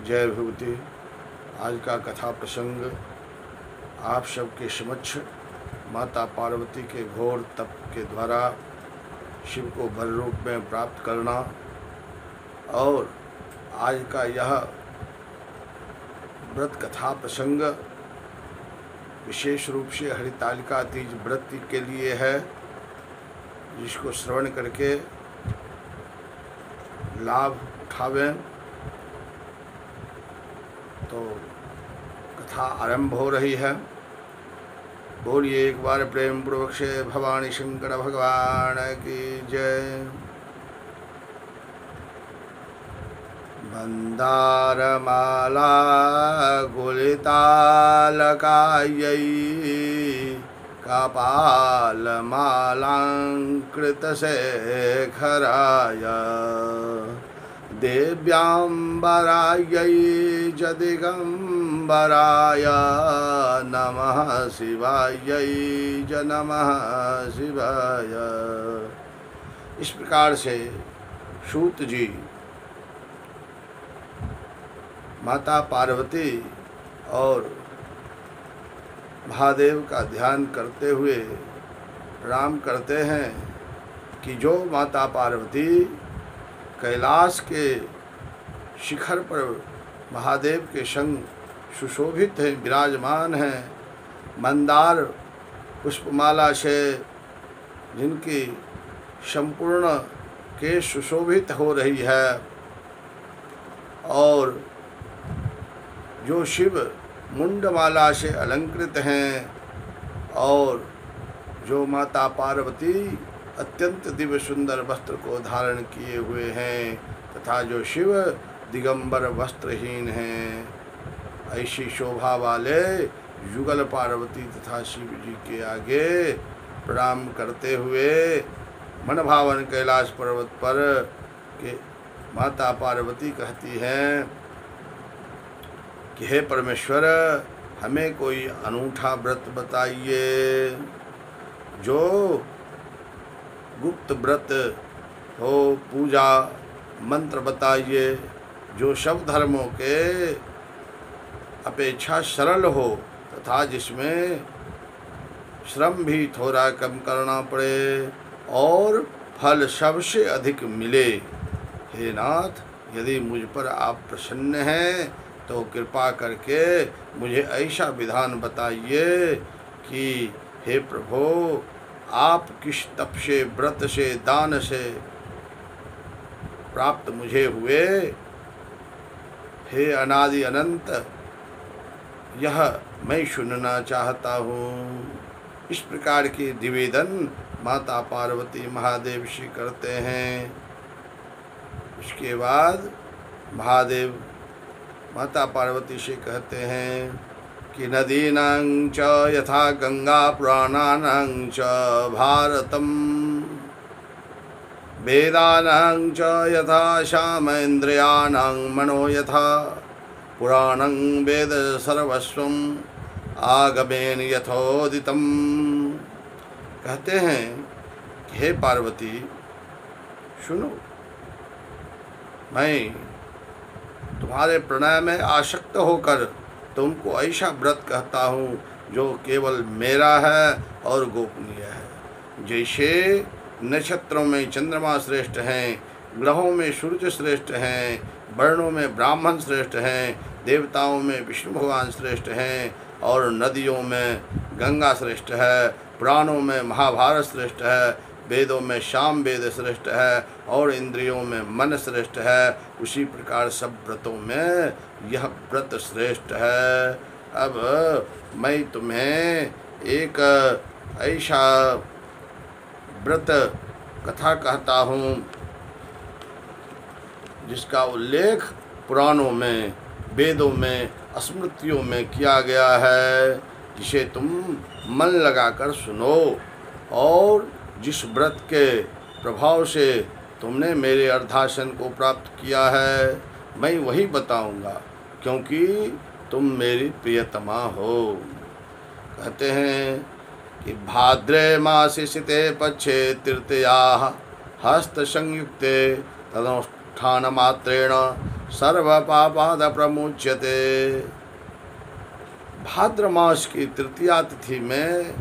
जय भगवती। आज का कथा प्रसंग आप सबके समक्ष माता पार्वती के घोर तप के द्वारा शिव को वर रूप में प्राप्त करना और आज का यह व्रत कथा प्रसंग विशेष रूप से हरितालिका तीज व्रत के लिए है, जिसको श्रवण करके लाभ उठावें। तो कथा आरंभ हो रही है। बोलिए एक बार प्रेम पूर्वक से भवानी शंकर भगवान की जय। मंदारमाला गुलितालकायै कपालमालाङ्कृतशेखराय देव्याम्बरायै च दिगम्बराय नमः शिवायै च नमः शिवाय। इस प्रकार से सूत जी माता पार्वती और महादेव का ध्यान करते हुए प्रणाम करते हैं कि जो माता पार्वती कैलाश के शिखर पर महादेव के संग सुशोभित हैं, विराजमान हैं, मंदार पुष्पमाला से जिनकी संपूर्ण केश सुशोभित हो रही है और जो शिव मुंडमाला से अलंकृत हैं और जो माता पार्वती अत्यंत दिव्य सुंदर वस्त्र को धारण किए हुए हैं तथा जो शिव दिगंबर वस्त्रहीन हैं, ऐसी शोभा वाले युगल पार्वती तथा शिव जी के आगे प्रणाम करते हुए मन भावन कैलाश पर्वत पर के माता पार्वती कहती हैं कि हे परमेश्वर, हमें कोई अनूठा व्रत बताइए, जो गुप्त व्रत हो, पूजा मंत्र बताइए जो सब धर्मों के अपेक्षा सरल हो तथा जिसमें श्रम भी थोड़ा कम करना पड़े और फल सबसे अधिक मिले। हे नाथ, यदि मुझ पर आप प्रसन्न हैं तो कृपा करके मुझे ऐसा विधान बताइए कि हे प्रभु, आप किस तप से, व्रत से, दान से प्राप्त मुझे हुए। हे अनादि अनंत, यह मैं सुनना चाहता हूँ। इस प्रकार के निवेदन माता पार्वती महादेव से करते हैं। उसके बाद महादेव माता पार्वती से कहते हैं कि नदीनां च यथा गंगा पुराणानां च भारतम वेदानां च यथा सामेन्द्रियाणां मनो यथा पुराणं वेद सर्वस्वं आगमेन यथोदितम। कहते हैं कि हे पार्वती सुनो, मैं तुम्हारे प्रणय में आसक्त होकर तुमको ऐसा व्रत कहता हूँ जो केवल मेरा है और गोपनीय है। जैसे नक्षत्रों में चंद्रमा श्रेष्ठ हैं, ग्रहों में सूर्य श्रेष्ठ हैं, वर्णों में ब्राह्मण श्रेष्ठ हैं, देवताओं में विष्णु भगवान श्रेष्ठ हैं और नदियों में गंगा श्रेष्ठ है, पुराणों में महाभारत श्रेष्ठ है, वेदों में साम वेद श्रेष्ठ है और इंद्रियों में मन श्रेष्ठ है, उसी प्रकार सब व्रतों में यह व्रत श्रेष्ठ है। अब मैं तुम्हें एक ऐसा व्रत कथा कहता हूँ जिसका उल्लेख पुराणों में, वेदों में, स्मृतियों में किया गया है, जिसे तुम मन लगाकर सुनो और जिस व्रत के प्रभाव से तुमने मेरे अर्धासन को प्राप्त किया है, मैं वही बताऊंगा क्योंकि तुम मेरी प्रियतमा हो। कहते हैं कि भाद्रे मासि शिते पक्षे तृतीया हस्त संयुक्ते तदनुष्ठान मात्रेण सर्व पापाद प्रमुच्यते। भाद्र मास की तृतीया तिथि में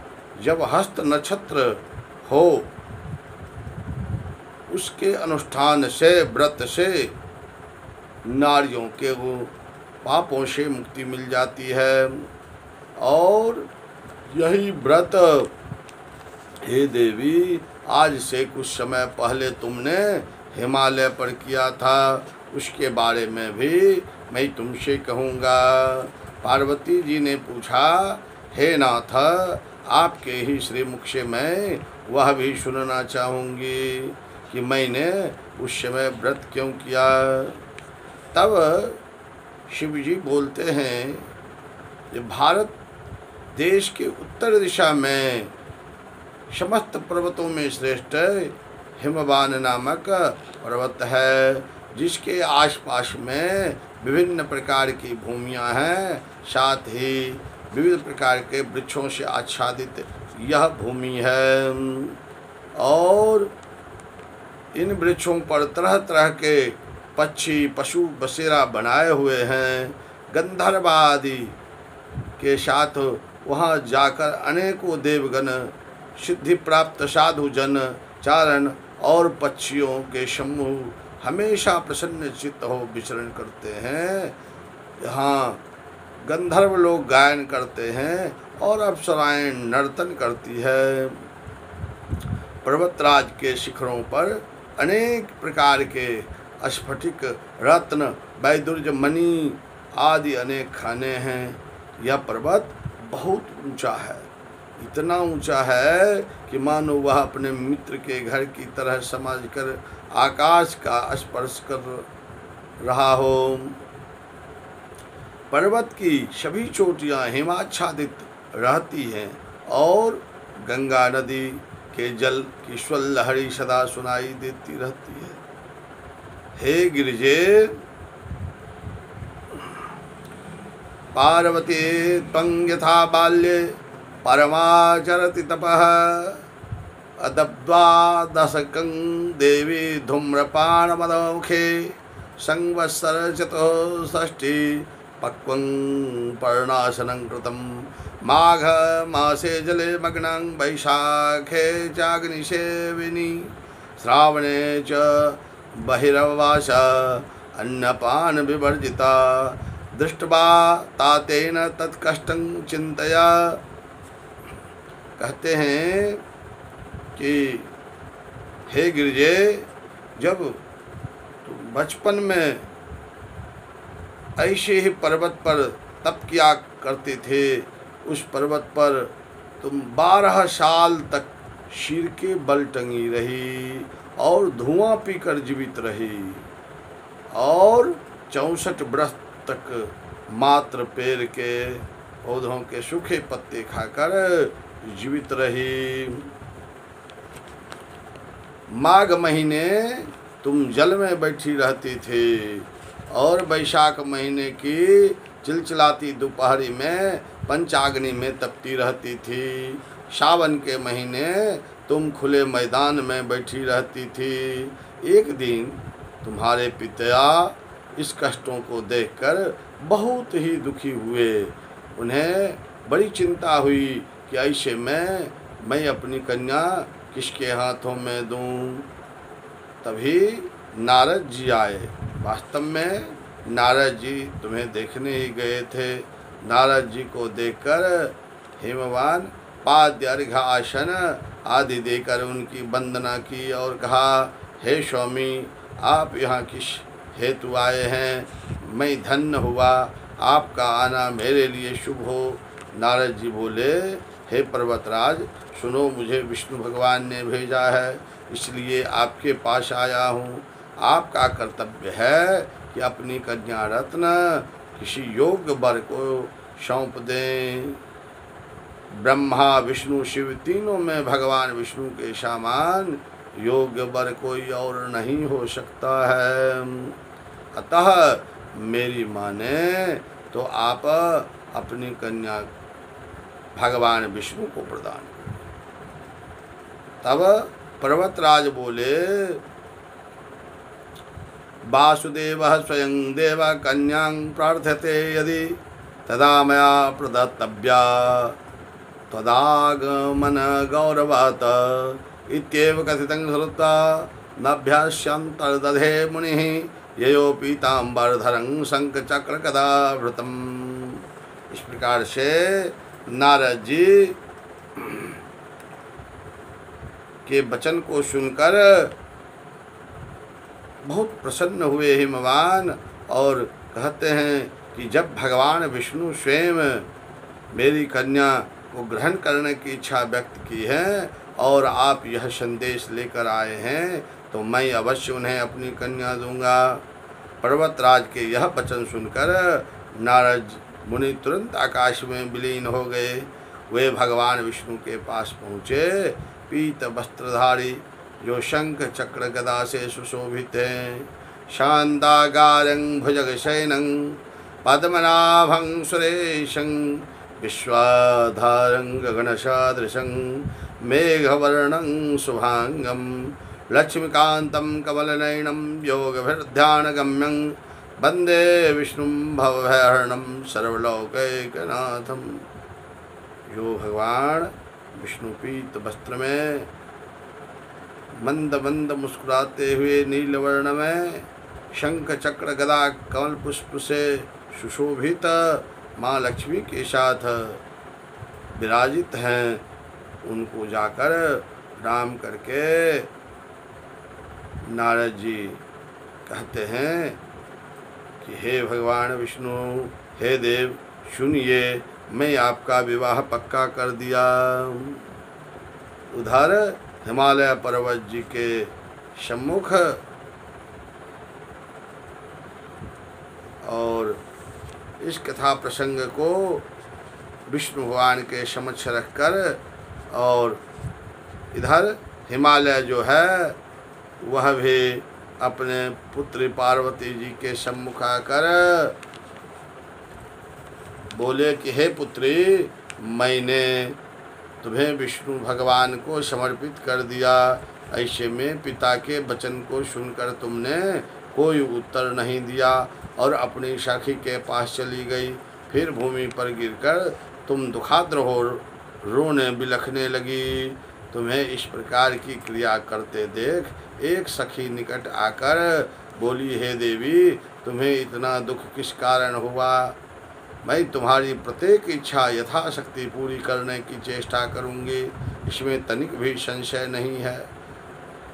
जब हस्त नक्षत्र हो, उसके अनुष्ठान से, व्रत से नारियों के वो पापों से मुक्ति मिल जाती है। और यही व्रत हे देवी आज से कुछ समय पहले तुमने हिमालय पर किया था, उसके बारे में भी मैं तुमसे कहूँगा। पार्वती जी ने पूछा, हे नाथ, आपके ही श्रीमुख से मैं वह भी सुनना चाहूँगी कि मैंने उस समय व्रत क्यों किया। तब शिव जी बोलते हैं, ये भारत देश के उत्तर दिशा में समस्त पर्वतों में श्रेष्ठ हिमवान नामक पर्वत है, जिसके आसपास में विभिन्न प्रकार की भूमियां हैं, साथ ही विविध प्रकार के वृक्षों से आच्छादित यह भूमि है। और इन वृक्षों पर तरह तरह के पक्षी पशु बसेरा बनाए हुए हैं। गंधर्व आदि के साथ वहाँ जाकर अनेकों देवगण, सिद्धि प्राप्त साधु जन, चारण और पक्षियों के समूह हमेशा प्रसन्न चित्त हो विचरण करते हैं। यहाँ गंधर्व लोग गायन करते हैं और अप्सराएं नर्तन करती है। पर्वतराज के शिखरों पर अनेक प्रकार के स्फटिक, रत्न, वैदुर्य, मणि आदि अनेक खाने हैं। यह पर्वत बहुत ऊंचा है, इतना ऊंचा है कि मानो वह अपने मित्र के घर की तरह समझकर आकाश का स्पर्श कर रहा हो। पर्वत की सभी चोटियां हिमाच्छादित रहती हैं और गंगा नदी के जल की स्वल लहरी सदा सुनाई देती रहती है। हे गिरिजे, पार्वती त्वं यथा बाल्ये परमाचरति तपः अदब्ध्वा दशकं देवी धूम्रपानमदौखे संवत्सर चतुष्षष्टि पक्वं पर्णाशनं कृतं माघ मासे जले मग्नं वैशाखे चाग्निसेविनी श्रावणे च बहिर्वास अन्नपान विवर्जिता दृष्ट्वा तातेन तत्कष्टं चिंतया। कहते हैं कि हे गिरिजे, जब तुम बचपन में ऐसे ही पर्वत पर तप किया करते थे, उस पर्वत पर तुम 12 साल तक शीर के बल टंगी रही और धुआं पीकर जीवित रही और 64 वर्ष तक मात्र पेड़ के पौधों के सूखे पत्ते खाकर जीवित रही। माघ महीने तुम जल में बैठी रहती थी और वैशाख महीने की चिलचिलाती दोपहरी में पंचाग्नि में तपती रहती थी। सावन के महीने तुम खुले मैदान में बैठी रहती थी। एक दिन तुम्हारे पिता इस कष्टों को देखकर बहुत ही दुखी हुए। उन्हें बड़ी चिंता हुई कि ऐसे में मैं अपनी कन्या किसके हाथों में दूं। तभी नारद जी आए। वास्तव में नारद जी तुम्हें देखने ही गए थे। नारद जी को देखकर हिमवान पाद्य, अर्घ्य, आसन आदि देकर उनकी वंदना की और कहा, हे स्वामी, आप यहाँ किस हेतु आए हैं? मैं धन्य हुआ, आपका आना मेरे लिए शुभ हो। नारद जी बोले, हे पर्वतराज, सुनो, मुझे विष्णु भगवान ने भेजा है, इसलिए आपके पास आया हूँ। आपका कर्तव्य है कि अपनी कन्या रत्न किसी योग्य वर को सौंप दें। ब्रह्मा, विष्णु, शिव तीनों में भगवान विष्णु के समान योग्य वर कोई और नहीं हो सकता है। अतः मेरी माने तो आप अपनी कन्या भगवान विष्णु को प्रदान करें। तब पर्वतराज बोले, वासुदेवः स्वयं देव कन्यां प्रार्थते यदि तदा मया प्रदत्तव्या त्वदागमन गौरवात् इत्येव कथितं श्रुत्वा नभ्यास्यन्तर्दधे मुनिः ययो पीताम्बरधरं शंखचक्रगदावृतम्। इस प्रकार से नारद जी के वचन को सुनकर बहुत प्रसन्न हुए हिमवान और कहते हैं कि जब भगवान विष्णु स्वयं मेरी कन्या को ग्रहण करने की इच्छा व्यक्त की है और आप यह संदेश लेकर आए हैं तो मैं अवश्य उन्हें अपनी कन्या दूंगा। पर्वतराज के यह वचन सुनकर नारद मुनि तुरंत आकाश में विलीन हो गए। वे भगवान विष्णु के पास पहुँचे। पीत वस्त्रधारी जो शंख चक्र गदा से सुशोभित हैं, शांताकारं भुजगशयनं पद्मनाभं सुरेशं विश्वाधारं गगनसदृशं मेघवर्णं शुभांगं लक्ष्मीकान्तं कमलनयनं योगभिर्ध्यानगम्यं वंदे विष्णुं भवभयहरणं सर्वलोकैकनाथं। जो भगवान विष्णु पीत वस्त्र में मंद मंद मुस्कुराते हुए नीलवर्ण में शंख चक्र गदा कमल पुष्प से सुशोभित माँ लक्ष्मी के साथ विराजित हैं, उनको जाकर प्रणाम करके नारद जी कहते हैं कि हे भगवान विष्णु, हे देव सुनिए, मैं आपका विवाह पक्का कर दिया। उधर हिमालय पर्वत जी के सम्मुख और इस कथा प्रसंग को विष्णु भगवान के समक्ष रखकर और इधर हिमालय जो है वह भी अपने पुत्री पार्वती जी के सम्मुख आकर बोले कि हे पुत्री, मैंने तुम्हें विष्णु भगवान को समर्पित कर दिया। ऐसे में पिता के वचन को सुनकर तुमने कोई उत्तर नहीं दिया और अपनी सखी के पास चली गई। फिर भूमि पर गिरकर तुम दुखाद्र हो रोने बिलखने लगी। तुम्हें इस प्रकार की क्रिया करते देख एक सखी निकट आकर बोली, हे देवी, तुम्हें इतना दुख किस कारण हुआ? मैं तुम्हारी प्रत्येक इच्छा यथाशक्ति पूरी करने की चेष्टा करूंगी, इसमें तनिक भी संशय नहीं है।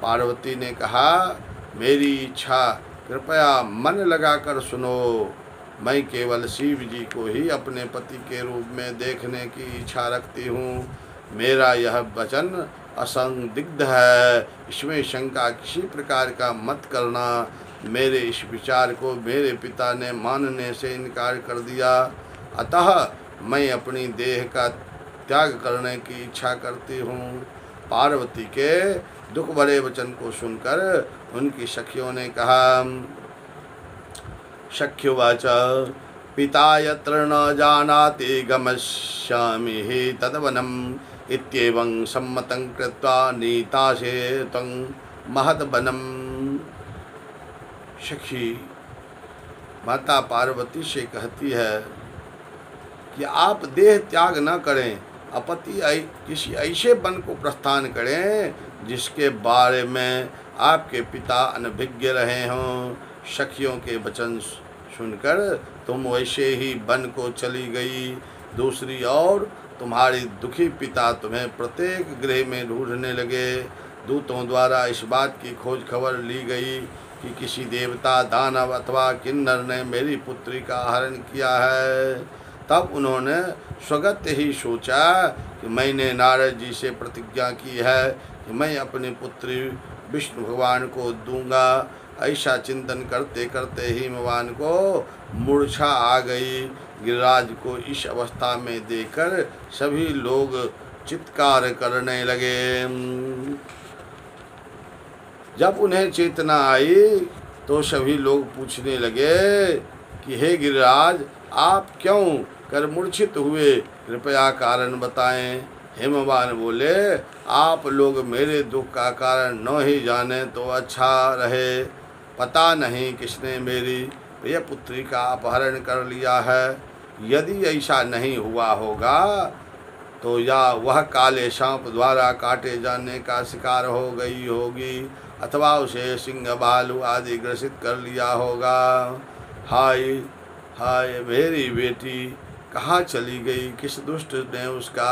पार्वती ने कहा, मेरी इच्छा कृपया मन लगाकर सुनो। मैं केवल शिव जी को ही अपने पति के रूप में देखने की इच्छा रखती हूँ। मेरा यह वचन असंदिग्ध है, इसमें शंका किसी प्रकार का मत करना। मेरे इस विचार को मेरे पिता ने मानने से इनकार कर दिया, अतः मैं अपनी देह का त्याग करने की इच्छा करती हूँ। पार्वती के दुख भरे वचन को सुनकर उनकी सखियों ने कहा, सख्युवाच पिता यत्र न जानाति गमश्यामि हि तद्वनम् इत्येवं सम्मतं कृत्वा नीतासे तं महद्वनम्। सखी माता पार्वती से कहती है कि आप देह त्याग न करें, अपति किसी ऐसे वन को प्रस्थान करें जिसके बारे में आपके पिता अनभिज्ञ रहे हों। सखियों के वचन सुनकर तुम वैसे ही वन को चली गई। दूसरी ओर तुम्हारे दुखी पिता तुम्हें प्रत्येक गृह में ढूंढने लगे। दूतों द्वारा इस बात की खोज खबर ली गई कि किसी देवता, दानव अथवा किन्नर ने मेरी पुत्री का हरण किया है। तब उन्होंने स्वगत ही सोचा कि मैंने नारद जी से प्रतिज्ञा की है कि मैं अपनी पुत्री विष्णु भगवान को दूंगा। ऐसा चिंतन करते करते ही हिमवान को मूर्छा आ गई। गिरिराज को इस अवस्था में देखकर सभी लोग चित्कार करने लगे। जब उन्हें चेतना आई तो सभी लोग पूछने लगे कि हे गिरिराज, आप क्यों कर मूर्छित हुए, कृपया कारण बताएं। हिमवान बोले, आप लोग मेरे दुख का कारण न ही जाने तो अच्छा रहे। पता नहीं किसने मेरी प्रिय पुत्री का अपहरण कर लिया है। यदि ऐसा नहीं हुआ होगा तो या वह काले सांप द्वारा काटे जाने का शिकार हो गई होगी अथवा उसे सिंह भालू आदि ग्रसित कर लिया होगा। हाय हाय मेरी बेटी कहाँ चली गई, किस दुष्ट ने उसका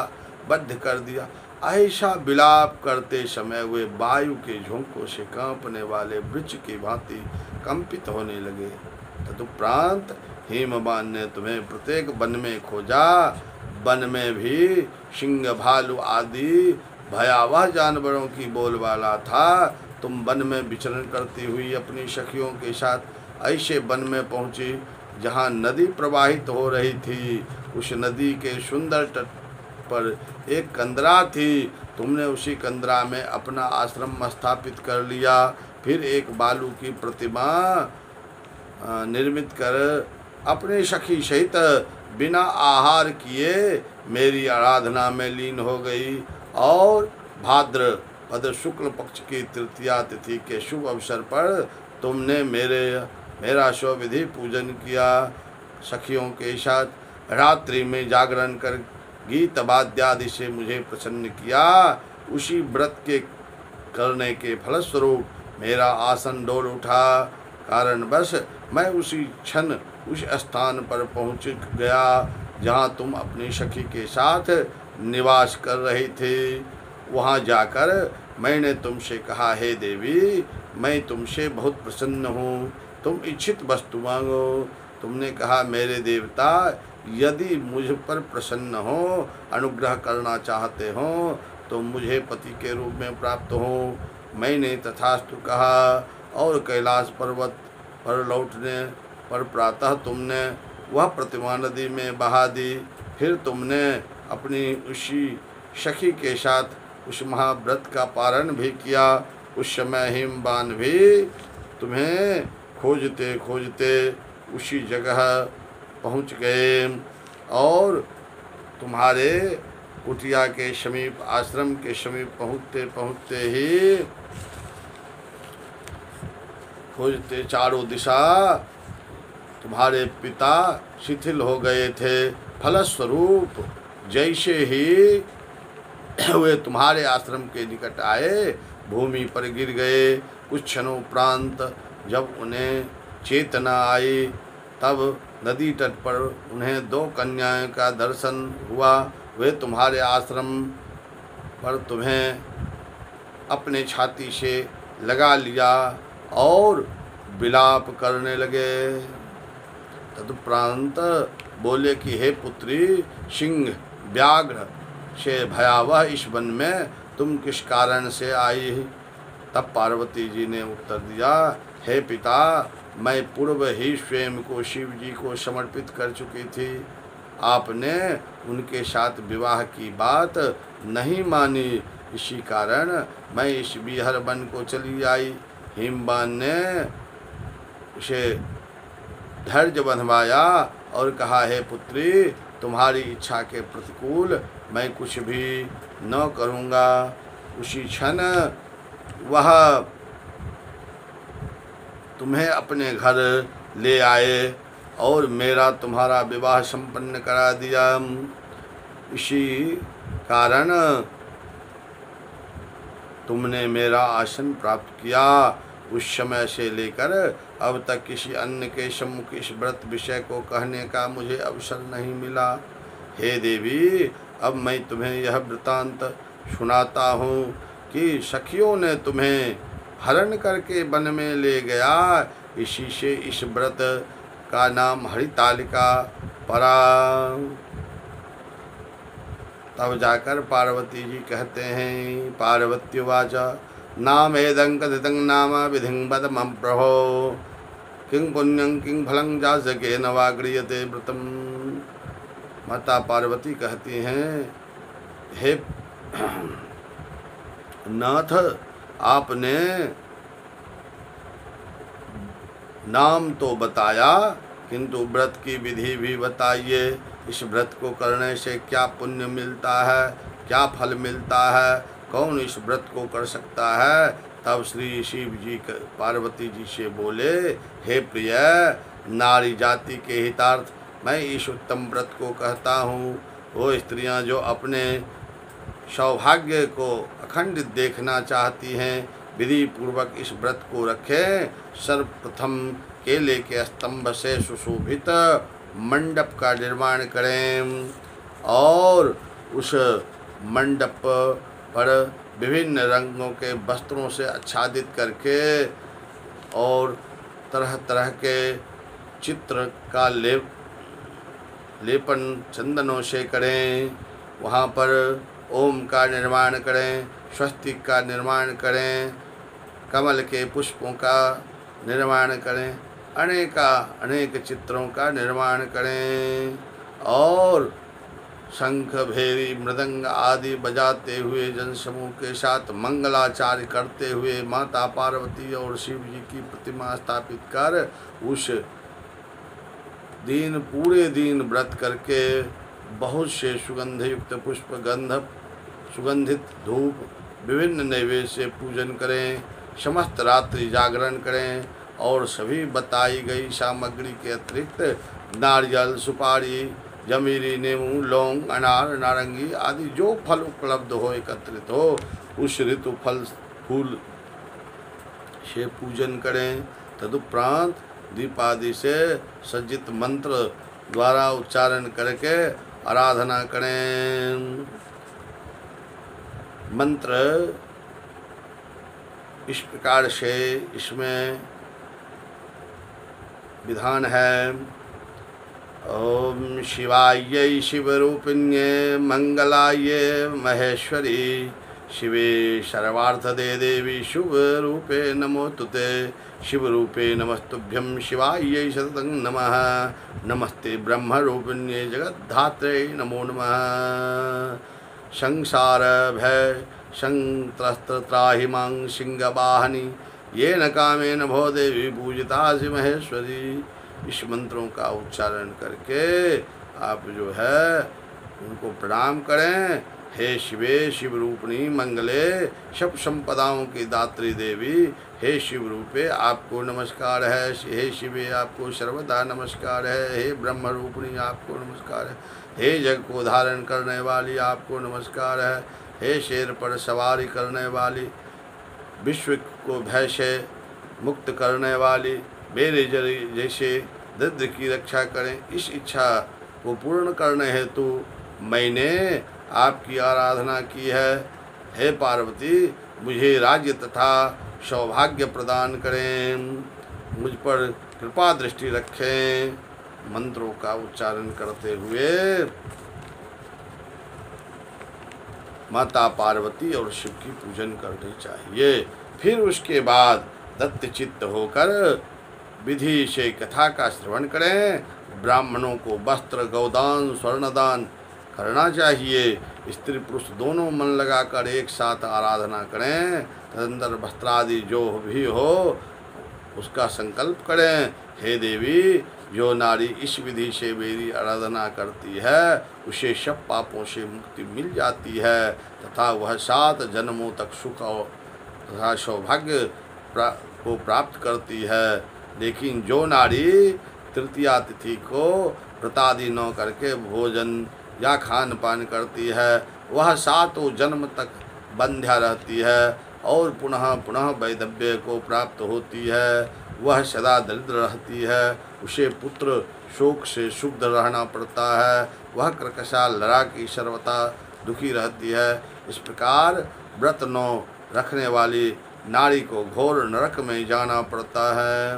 वध कर दिया। ऐसा विलाप करते समय वे वायु के झोंकों से कांपने वाले वृक्ष की भांति कंपित होने लगे। तदुपरांत हेमवान ने तुम्हें प्रत्येक वन में खोजा। वन में भी सिंह भालू आदि भयावह जानवरों की बोलबाला था। तुम वन में विचरण करती हुई अपनी सखियों के साथ ऐसे वन में पहुंची जहां नदी प्रवाहित हो रही थी। उस नदी के सुंदर तट पर एक कंदरा थी। तुमने उसी कंदरा में अपना आश्रम स्थापित कर लिया। फिर एक बालू की प्रतिमा निर्मित कर अपने सखी सहित बिना आहार किए मेरी आराधना में लीन हो गई। और भाद्रपद शुक्ल पक्ष की तृतीया तिथि के शुभ अवसर पर तुमने मेरा स्वविधि पूजन किया। सखियों के साथ रात्रि में जागरण कर गीत वाद्यादि से मुझे प्रसन्न किया। उसी व्रत के करने के फलस्वरूप मेरा आसन डोल उठा। कारणवश मैं उसी क्षण उस स्थान पर पहुंच गया जहां तुम अपनी सखी के साथ निवास कर रही थे। वहां जाकर मैंने तुमसे कहा, हे देवी, मैं तुमसे बहुत प्रसन्न हूँ, तुम इच्छित वस्तु मांगो। तुमने कहा, मेरे देवता, यदि मुझ पर प्रसन्न हो, अनुग्रह करना चाहते हो तो मुझे पति के रूप में प्राप्त हो। मैंने तथास्तु कहा और कैलाश पर्वत पर लौटने पर प्रातः तुमने वह प्रतिमा नदी में बहा दी। फिर तुमने अपनी उसी सखी के साथ उस महाव्रत का पारण भी किया। उस समय हिमवान भी तुम्हें खोजते खोजते उसी जगह पहुंच गए और तुम्हारे कुटिया के समीप, आश्रम के समीप पहुँचते पहुँचते ही खोजते चारों दिशा तुम्हारे पिता शिथिल हो गए थे। फलस्वरूप जैसे ही वे तुम्हारे आश्रम के निकट आए, भूमि पर गिर गए। कुछ क्षणों उपरांत जब उन्हें चेतना आई, तब नदी तट पर उन्हें दो कन्याओं का दर्शन हुआ। वे तुम्हारे आश्रम पर तुम्हें अपने छाती से लगा लिया और विलाप करने लगे। तदुपरांत बोले कि हे पुत्री, सिंह व्याघ्र से भयावह इस वन में तुम किस कारण से आई। तब पार्वती जी ने उत्तर दिया, हे पिता, मैं पूर्व ही स्वयं को शिव जी को समर्पित कर चुकी थी। आपने उनके साथ विवाह की बात नहीं मानी, इसी कारण मैं इस बिहर वन को चली आई। हिमवान ने उसे धैर्य बंधवाया और कहा, हे पुत्री, तुम्हारी इच्छा के प्रतिकूल मैं कुछ भी न करूँगा। उसी क्षण वह तुम्हें अपने घर ले आए और मेरा तुम्हारा विवाह संपन्न करा दिया। इसी कारण तुमने मेरा आसन प्राप्त किया। उस समय से लेकर अब तक किसी अन्य के सम्मुख इस व्रत विषय को कहने का मुझे अवसर नहीं मिला। हे देवी, अब मैं तुम्हें यह वृतांत सुनाता हूँ कि सखियों ने तुम्हें हरण करके वन में ले गया। इसी से इस व्रत का नाम हरितालिका पड़ा। तब जाकर पार्वती जी कहते हैं, पार्वत्युवाच नाम एदं कथितं नाम विधिं वद मम प्रभो, किं पुण्यं किं फलं जासकेन वा गृह्यते व्रतम्। माता पार्वती कहती हैं, हे नाथ, आपने नाम तो बताया किंतु व्रत की विधि भी बताइए। इस व्रत को करने से क्या पुण्य मिलता है, क्या फल मिलता है, कौन इस व्रत को कर सकता है, तब श्री शिव जी पार्वती जी से बोले, हे प्रिय, नारी जाति के हितार्थ मैं इस उत्तम व्रत को कहता हूँ। वो स्त्रियाँ जो अपने सौभाग्य को अखंडित देखना चाहती हैं, विधि पूर्वक इस व्रत को रखें। सर्वप्रथम केले के स्तंभ से सुशोभित मंडप का निर्माण करें और उस मंडप पर विभिन्न रंगों के वस्त्रों से आच्छादित करके और तरह तरह के चित्र का लेपन चंदनों से करें। वहाँ पर ओम का निर्माण करें, स्वस्तिक का निर्माण करें, कमल के पुष्पों का निर्माण करें, अनेक चित्रों का निर्माण करें और शंख भेरी मृदंग आदि बजाते हुए जनसमूह के साथ मंगलाचार्य करते हुए माता पार्वती और शिव जी की प्रतिमा स्थापित कर उस दिन पूरे दिन व्रत करके बहुत से सुगंध युक्त पुष्प, गंध, सुगंधित धूप, विभिन्न नैवेद्य से पूजन करें। समस्त रात्रि जागरण करें और सभी बताई गई सामग्री के अतिरिक्त नारियल, सुपारी, जमीरी, नींबू, लौंग, अनार, नारंगी आदि जो फल उपलब्ध हो, एकत्रित हो, उस ऋतु फल फूल से पूजन करें। तदुपरांत दीपादि से सज्जित मंत्र द्वारा उच्चारण करके आराधना करें। मंत्र इस प्रकार से इसमें विधान है। ओम शिवाय शिवरूपिण्ये मंगलाय महेश्वरी शिवे सर्वार्थदे देवी शुभरूपे नमोस्तुते शिवरूपे नमस्तुभ्यं शिवाय सततं नमः। नमस्ते ब्रह्मरूपिण्ये जगद्धात्रे नमो नमः। संसार भय संत्रस्त्राहि मां सिंहवाहनी येन कामेन भो देवी पूजितासि महेश्वरी। इस मंत्रों का उच्चारण करके आप जो है उनको प्रणाम करें। हे शिवे शिवरूपिणी मंगले सब संपदाओं की दात्री देवी, हे शिव रूपे आपको नमस्कार है। हे शिवे आपको सर्वदा नमस्कार है। हे ब्रह्म रूपिणी आपको नमस्कार है। हे जग को धारण करने वाली आपको नमस्कार है। हे शेर पर सवारी करने वाली, विश्व को भय से मुक्त करने वाली, मेरे जैसे दरिद्र की रक्षा करें। इस इच्छा को पूर्ण करने हेतु मैंने आपकी आराधना की है। हे पार्वती, मुझे राज्य तथा सौभाग्य प्रदान करें, मुझ पर कृपा दृष्टि रखें। मंत्रों का उच्चारण करते हुए माता पार्वती और शिव की पूजन करनी चाहिए। फिर उसके बाद दत्तचित्त होकर विधि से कथा का श्रवण करें। ब्राह्मणों को वस्त्र, गौदान, स्वर्णदान करना चाहिए। स्त्री पुरुष दोनों मन लगाकर एक साथ आराधना करें। तदंतर वस्त्रादि जो भी हो उसका संकल्प करें। हे देवी, जो नारी इस विधि से मेरी आराधना करती है उसे सब पापों से मुक्ति मिल जाती है तथा वह 7 जन्मों तक सुख और तथा सौभाग्य को प्राप्त करती है। लेकिन जो नारी तृतीया तिथि को व्रतादि न करके भोजन या खान पान करती है वह 7 जन्म तक बंध्या रहती है और पुनः पुनः वैधव्य को प्राप्त होती है। वह सदा दरिद्र रहती है, उसे पुत्र शोक से शुद्ध रहना पड़ता है। वह कर्कशा लड़ा की सर्वथा दुखी रहती है। इस प्रकार व्रत न रखने वाली नारी को घोर नरक में जाना पड़ता है।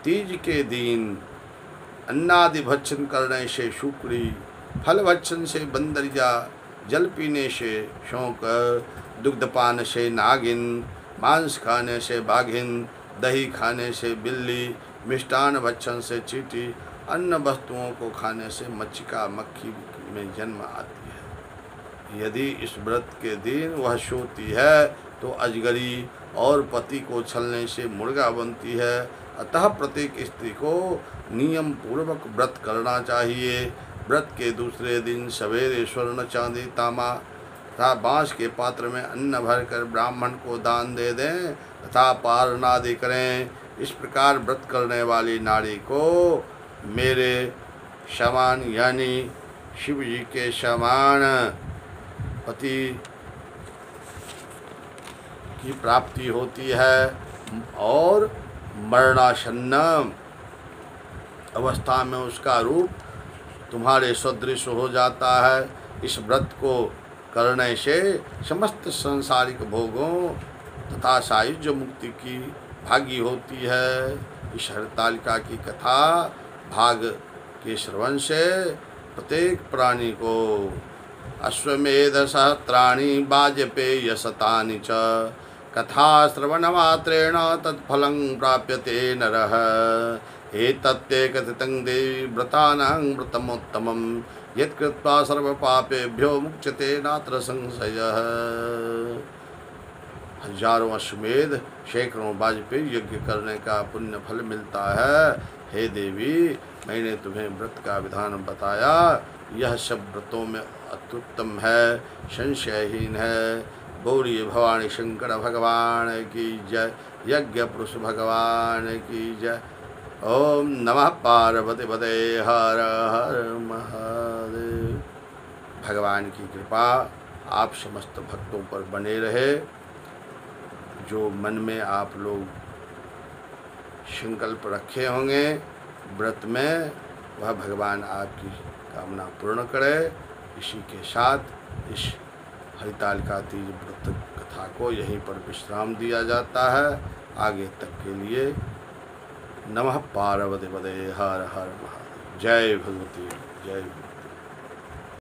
तीज के दिन अन्नादि भक्षण करने से शुक्री, फल भक्षण से बंदरिया, जल पीने से शौक, दुग्धपान से नागिन, मांस खाने से बाघिन, दही खाने से बिल्ली, मिष्टान भक्षण से चींटी, अन्य वस्तुओं को खाने से मच्छिका मक्खी में जन्म आती है। यदि इस व्रत के दिन वह सोती है तो अजगरी और पति को छलने से मुर्गा बनती है। अतः प्रत्येक स्त्री को नियम पूर्वक व्रत करना चाहिए। व्रत के दूसरे दिन सवेरे स्वर्ण, चांदी, तांबा तथा बाँस के पात्र में अन्न भरकर ब्राह्मण को दान दे दें तथा पारनादि करें। इस प्रकार व्रत करने वाली नारी को मेरे समान यानी शिव जी के समान पति की प्राप्ति होती है और मरणासन्न अवस्था में उसका रूप तुम्हारे सदृश हो जाता है। इस व्रत को करने से समस्त सांसारिक भोगों तथा सायुज्य मुक्ति की भागी होती है। इस हरतालिका की कथा भाग के श्रवण से प्रत्येक प्राणी को अश्वमेध सहस्राणि वाजपेय शतानि च कथा श्रवण मात्रेण तत्फलं प्राप्यते नरः। एतत्ते कथितं देवी व्रतानां व्रतमोत्तमं यत्कृत्वा सर्वपापेभ्यो मुच्यते नात्र संशयः। हजारों अश्वमेध सैकड़ों वाजपेयी यज्ञ करने का पुण्य फल मिलता है। हे देवी, मैंने तुम्हें व्रत का विधान बताया, यह सब व्रतों में अत्युत्तम है, संशयहीन है। बोलिए भवानी शंकर भगवान की जय, यज्ञ पुरुष भगवान की जय। ओम नमः पार्वती पते हर हर महादेव। भगवान की कृपा आप समस्त भक्तों पर बने रहे। जो मन में आप लोग संकल्प रखे होंगे व्रत में, वह भगवान आपकी कामना पूर्ण करे। इसी के साथ इस हरितालिका तीज व्रत कथा को यहीं पर विश्राम दिया जाता है। आगे तक के लिए नमः पार्वती पते हर हर महादेव। जय भगवती, जय।